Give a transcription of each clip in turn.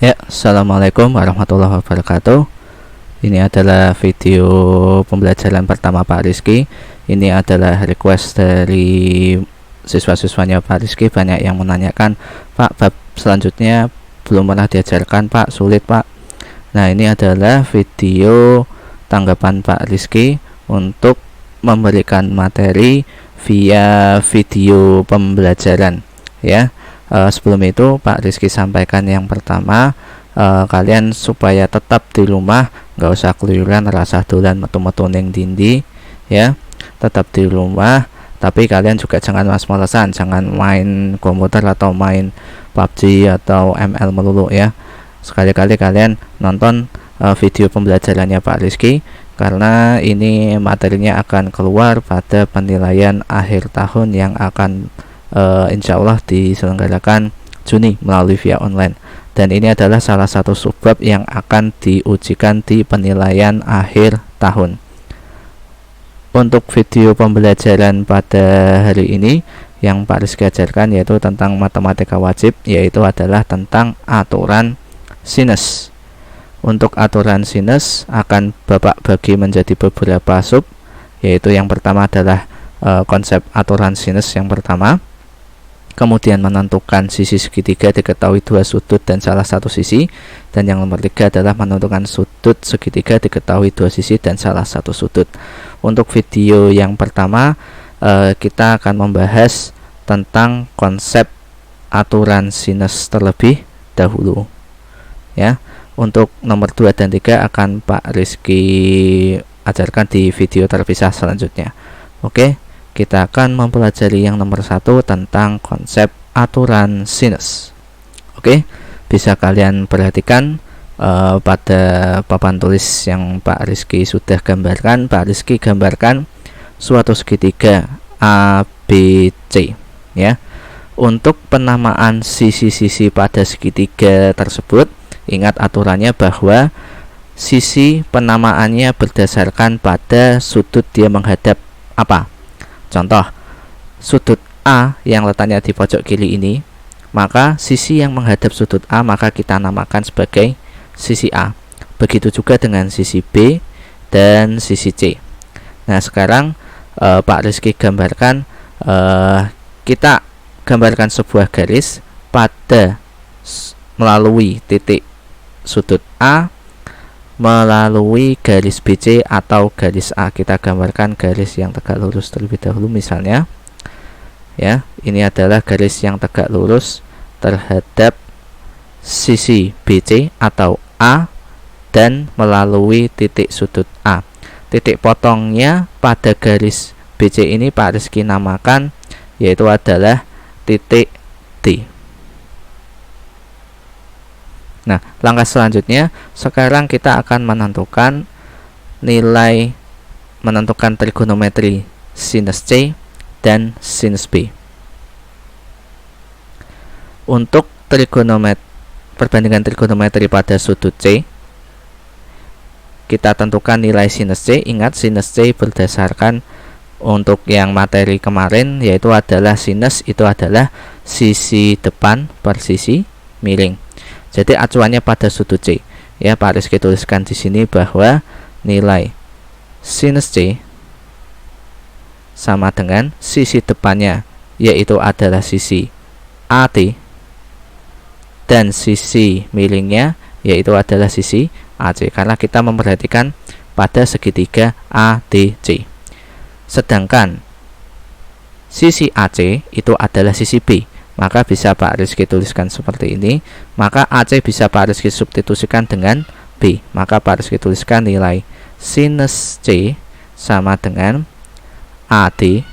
Ya, assalamualaikum warahmatullahi wabarakatuh. Ini adalah video pembelajaran pertama Pak Rizky. Ini adalah request dari siswa-siswanya Pak Rizky. Banyak yang menanyakan, Pak, bab selanjutnya belum pernah diajarkan Pak, sulit Pak. Nah, ini adalah video tanggapan Pak Rizky untuk memberikan materi via video pembelajaran ya. Sebelum itu Pak Rizky sampaikan yang pertama, kalian supaya tetap di rumah, nggak usah keluyuran, rasa dolan metu-metu ning dindi ya, tetap di rumah. Tapi kalian juga jangan malas-malesan, jangan main komputer atau main PUBG atau ML melulu ya. Sekali-kali kalian nonton video pembelajarannya Pak Rizky, karena ini materinya akan keluar pada penilaian akhir tahun yang akan insya Allah diselenggarakan Juni melalui via online, dan ini adalah salah satu subbab yang akan diujikan di penilaian akhir tahun. Untuk video pembelajaran pada hari ini yang Pak Rizky ajarkan yaitu tentang matematika wajib, yaitu adalah tentang aturan sinus. Untuk aturan sinus akan Bapak bagi menjadi beberapa sub, yaitu yang pertama adalah konsep aturan sinus yang pertama, kemudian menentukan sisi segitiga diketahui dua sudut dan salah satu sisi, dan yang nomor 3 adalah menentukan sudut segitiga diketahui dua sisi dan salah satu sudut. Untuk video yang pertama kita akan membahas tentang konsep aturan sinus terlebih dahulu ya. Untuk nomor 2 dan 3 akan Pak Rizky ajarkan di video terpisah selanjutnya. Oke, kita akan mempelajari yang nomor 1 tentang konsep aturan sinus. Oke, bisa kalian perhatikan pada papan tulis yang Pak Rizky sudah gambarkan. Pak Rizky gambarkan suatu segitiga ABC ya. Untuk penamaan sisi-sisi pada segitiga tersebut, ingat aturannya bahwa sisi penamaannya berdasarkan pada sudut dia menghadap apa. Contoh, sudut A yang letaknya di pojok kiri ini, maka sisi yang menghadap sudut A maka kita namakan sebagai sisi A. Begitu juga dengan sisi B dan sisi C. Nah, sekarang Pak Rizky gambarkan, kita gambarkan sebuah garis pada melalui titik sudut A melalui garis BC atau garis A. Kita gambarkan garis yang tegak lurus terlebih dahulu misalnya ya. Ini adalah garis yang tegak lurus terhadap sisi BC atau A dan melalui titik sudut A. Titik potongnya pada garis BC ini Pak Rizky namakan yaitu adalah titik D. Nah, langkah selanjutnya sekarang kita akan menentukan trigonometri sinus C dan sinus B. Untuk perbandingan trigonometri pada sudut C, kita tentukan nilai sinus C. Ingat, sinus C berdasarkan untuk yang materi kemarin, yaitu adalah sinus itu adalah sisi depan per sisi miring. Jadi acuannya pada sudut C. Ya, Pak Rizky tuliskan di sini bahwa nilai sinus C sama dengan sisi depannya, yaitu adalah sisi AT, dan sisi miringnya yaitu adalah sisi AC, karena kita memperhatikan pada segitiga ADC. Sedangkan sisi AC itu adalah sisi B, maka bisa Pak Rizky tuliskan seperti ini. Maka AC bisa Pak Rizky substitusikan dengan B. Maka Pak Rizky tuliskan nilai sinus C sama dengan AD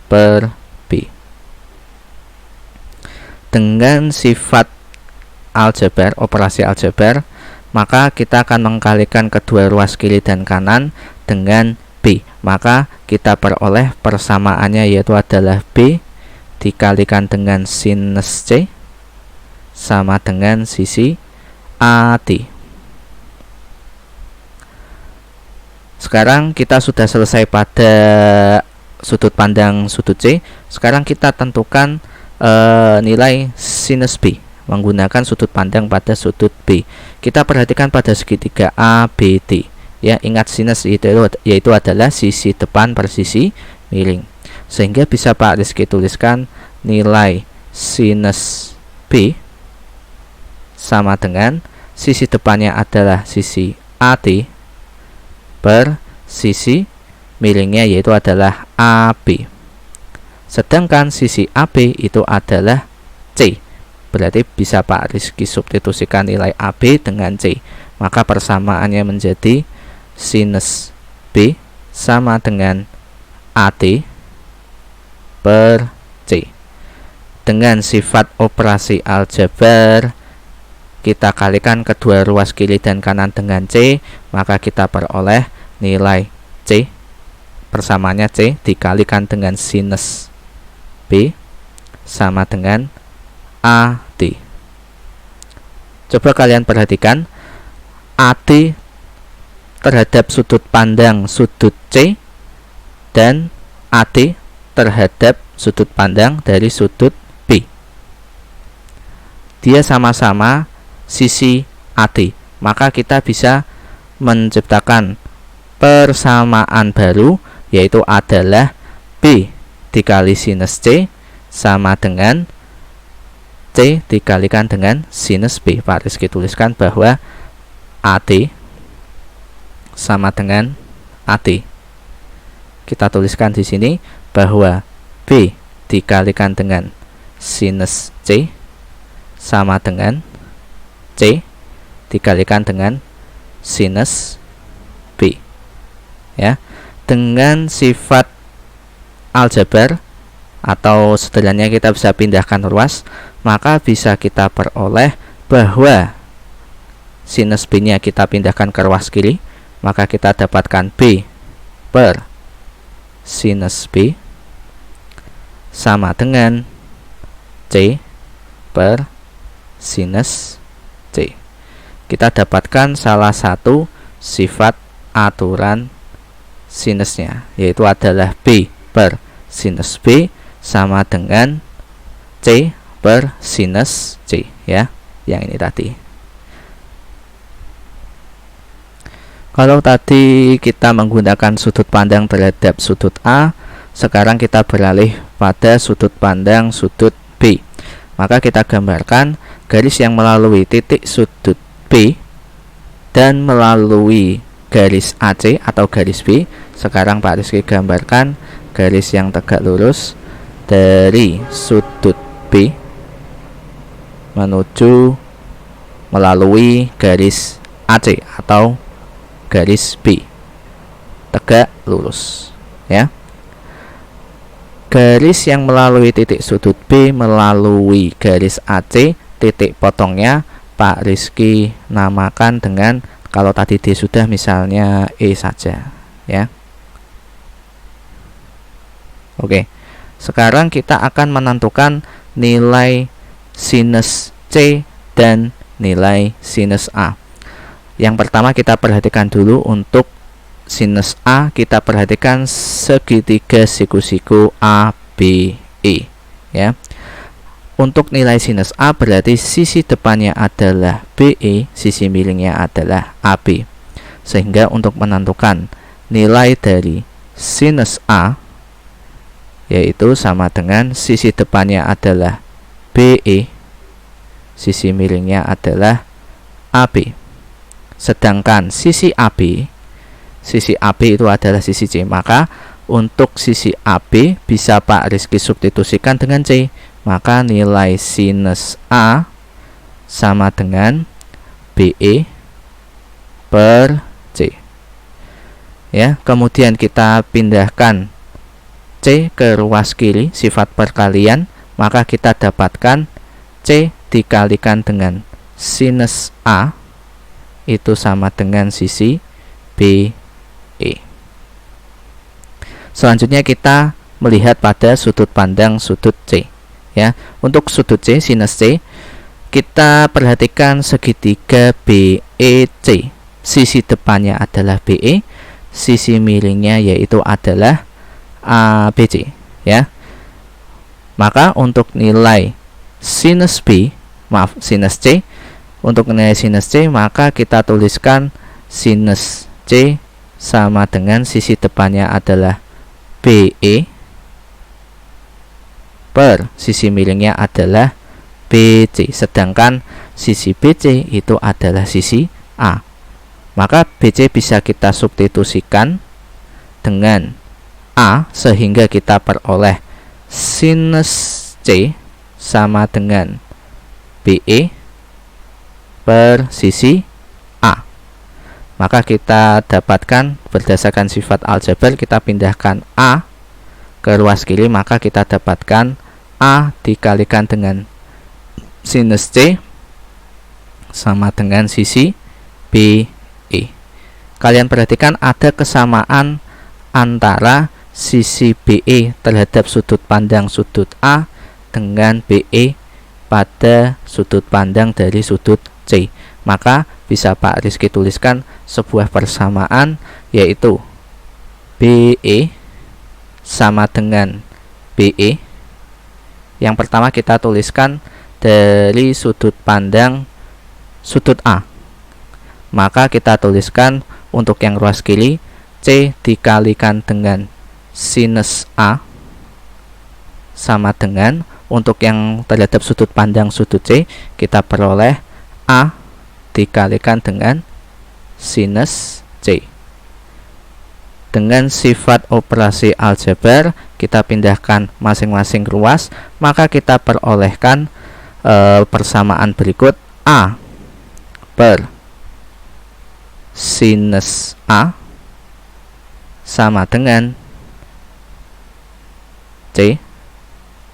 per B. Dengan sifat aljabar, operasi aljabar, maka kita akan mengkalikan kedua ruas kiri dan kanan dengan B. Maka kita peroleh persamaannya yaitu adalah B dikalikan dengan sinus C sama dengan sisi AD. Sekarang kita sudah selesai pada sudut pandang sudut C. Sekarang kita tentukan nilai sinus B. menggunakan sudut pandang pada sudut B. Kita perhatikan pada segitiga ABD. Ya, ingat sinus yaitu adalah sisi depan per sisi miring. Sehingga bisa Pak Rizky tuliskan nilai sinus B sama dengan sisi depannya adalah sisi AD per sisi miringnya yaitu adalah AB. Sedangkan sisi AB itu adalah C. Berarti bisa Pak Rizky substitusikan nilai AB dengan C. Maka persamaannya menjadi sinus B sama dengan AD per C. Dengan sifat operasi aljabar, kita kalikan kedua ruas kiri dan kanan dengan C, maka kita peroleh nilai C, persamaannya C dikalikan dengan sinus B sama dengan AD. Coba kalian perhatikan AD terhadap sudut pandang sudut C dan AD terhadap sudut pandang dari sudut B. Dia sama-sama sisi AD, maka kita bisa menciptakan persamaan baru, yaitu adalah B dikali sinus C sama dengan C dikalikan dengan sinus B. Pak Rizky tuliskan bahwa AD sama dengan AD. Kita tuliskan di sini bahwa B dikalikan dengan sinus C sama dengan C dikalikan dengan sinus B. Ya, dengan sifat aljabar atau sederhananya kita bisa pindahkan ruas, maka bisa kita peroleh bahwa sinus B nya kita pindahkan ke ruas kiri, maka kita dapatkan B per sinus B sama dengan C per sinus C. Kita dapatkan salah satu sifat aturan sinusnya, yaitu adalah B per sinus B sama dengan C per sinus C, ya, yang ini tadi. Kalau tadi kita menggunakan sudut pandang terhadap sudut A, sekarang kita beralih pada sudut pandang sudut B. Maka kita gambarkan garis yang melalui titik sudut B dan melalui garis AC atau garis B. Sekarang Pak Rizky gambarkan garis yang tegak lurus dari sudut B menuju melalui garis AC atau garis B, tegak lurus, ya. Garis yang melalui titik sudut B melalui garis AC, titik potongnya Pak Rizky namakan dengan, kalau tadi D sudah, misalnya E saja, ya. Oke, sekarang kita akan menentukan nilai sinus C dan nilai sinus A. Yang pertama kita perhatikan dulu untuk sinus A, kita perhatikan segitiga siku-siku ABE, ya. Untuk nilai sinus A berarti sisi depannya adalah BE, sisi miringnya adalah AB. Sehingga untuk menentukan nilai dari sinus A yaitu sama dengan sisi depannya adalah BE, sisi miringnya adalah AB. Sedangkan sisi AB itu adalah sisi C, maka untuk sisi AB bisa Pak Rizky substitusikan dengan C, maka nilai sinus A sama dengan BE per C, ya. Kemudian kita pindahkan C ke ruas kiri, sifat perkalian, maka kita dapatkan C dikalikan dengan sinus A itu sama dengan sisi BE. Selanjutnya kita melihat pada sudut pandang sudut C, ya. Untuk sudut C, sinus C, kita perhatikan segitiga BEC. Sisi depannya adalah BE, sisi miringnya yaitu adalah ABC, ya. Maka untuk nilai sinus B sinus C. Untuk nilai sinus C, maka kita tuliskan sinus C sama dengan sisi depannya adalah BE per sisi miringnya adalah BC, sedangkan sisi BC itu adalah sisi A. Maka BC bisa kita substitusikan dengan A, sehingga kita peroleh sinus C sama dengan BE per sisi A. Maka kita dapatkan berdasarkan sifat aljabar, kita pindahkan A ke ruas kiri, maka kita dapatkan A dikalikan dengan sinus C sama dengan sisi BE. Kalian perhatikan ada kesamaan antara sisi BE terhadap sudut pandang sudut A dengan BE pada sudut pandang dari sudut C. Maka bisa Pak Rizky tuliskan sebuah persamaan, yaitu BE sama dengan BE. Yang pertama kita tuliskan dari sudut pandang sudut A. Maka kita tuliskan untuk yang ruas kiri C dikalikan dengan sinus A sama dengan, untuk yang terhadap sudut pandang sudut C kita peroleh A dikalikan dengan sinus C. Dengan sifat operasi aljabar kita pindahkan masing-masing ruas, maka kita perolehkan persamaan berikut. A per sinus A sama dengan C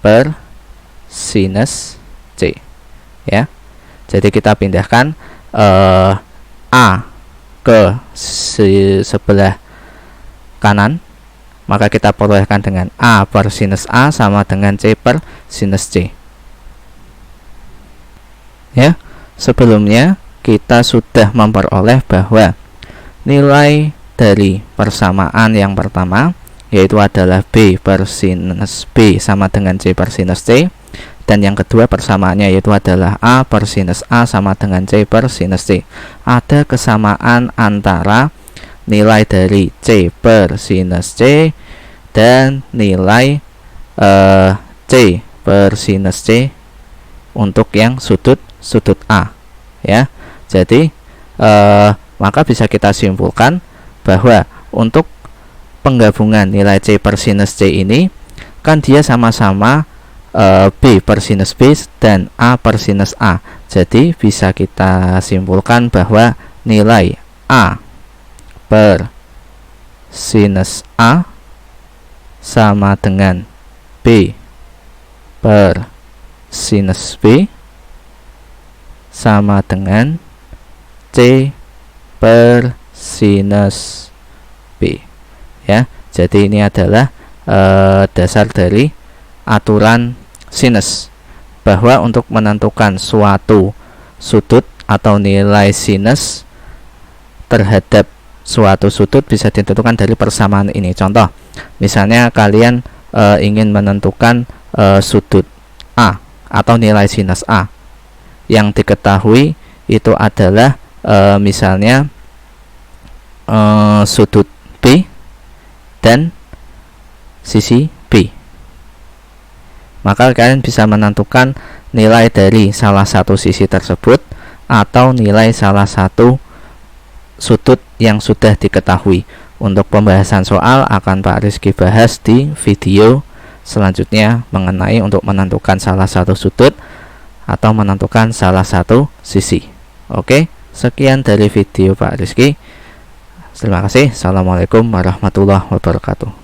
per sinus C, ya. Jadi kita pindahkan A ke sebelah kanan, maka kita perolehkan dengan A per sinus A sama dengan C per sinus C. Ya, sebelumnya kita sudah memperoleh bahwa nilai dari persamaan yang pertama yaitu adalah B per sinus B sama dengan C per sinus C, dan yang kedua persamaannya yaitu adalah A per sinus A sama dengan C per sinus C. Ada kesamaan antara nilai dari C per sinus C dan nilai C per sinus C untuk yang sudut A, ya. Jadi maka bisa kita simpulkan bahwa untuk penggabungan nilai C per sinus C ini kan dia sama-sama B per sinus B dan A per sinus A. Jadi bisa kita simpulkan bahwa nilai A per sinus A sama dengan B per sinus B sama dengan C per sinus B, ya. Jadi ini adalah dasar dari aturan sinus, bahwa untuk menentukan suatu sudut atau nilai sinus terhadap suatu sudut bisa ditentukan dari persamaan ini. Contoh, misalnya kalian ingin menentukan sudut A atau nilai sinus A, yang diketahui itu adalah misalnya sudut B dan sisi B. Maka kalian bisa menentukan nilai dari salah satu sisi tersebut atau nilai salah satu sudut yang sudah diketahui. Untuk pembahasan soal akan Pak Rizky bahas di video selanjutnya mengenai untuk menentukan salah satu sudut atau menentukan salah satu sisi. Oke, sekian dari video Pak Rizky. Terima kasih. Assalamualaikum warahmatullahi wabarakatuh.